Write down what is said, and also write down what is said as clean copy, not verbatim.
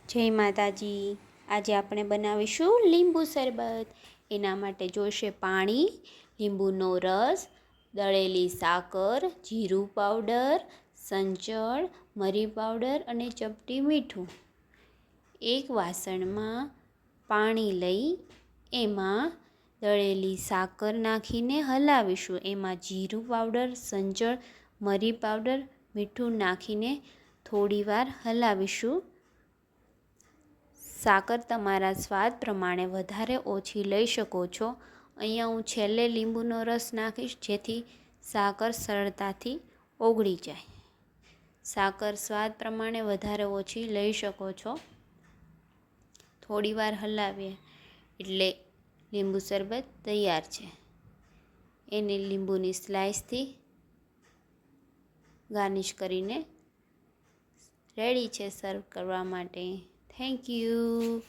જય માતાજી। આજે આપણે બનાવીશું લીંબુ શરબત। એના માટે જોઈશે પાણી, લીંબુનો રસ, દળેલી સાકર, જીરું પાવડર, સંચળ, મરી પાવડર અને ચપટી મીઠું। એક વાસણમાં પાણી લઈ એમાં દળેલી સાકર નાખીને હલાવીશું। એમાં જીરું પાવડર, સંચળ, મરી પાવડર, મીઠું નાખીને થોડીવાર હલાવીશું। સાકર તમારા સ્વાદ પ્રમાણે વધારે ઓછી લઈ શકો છો। અહીંયા હું છેલ્લે લીંબુનો રસ નાખીશ જેથી સાકર સરળતાથી ઓગળી જાય। સાકર સ્વાદ પ્રમાણે વધારે ઓછી લઈ શકો છો। થોડીવાર હલાવીએ એટલે લીંબુ શરબત તૈયાર છે। એને લીંબુની સ્લાઇસથી ગાર્નિશ કરીને રેડી છે સર્વ કરવા માટે। Thank you.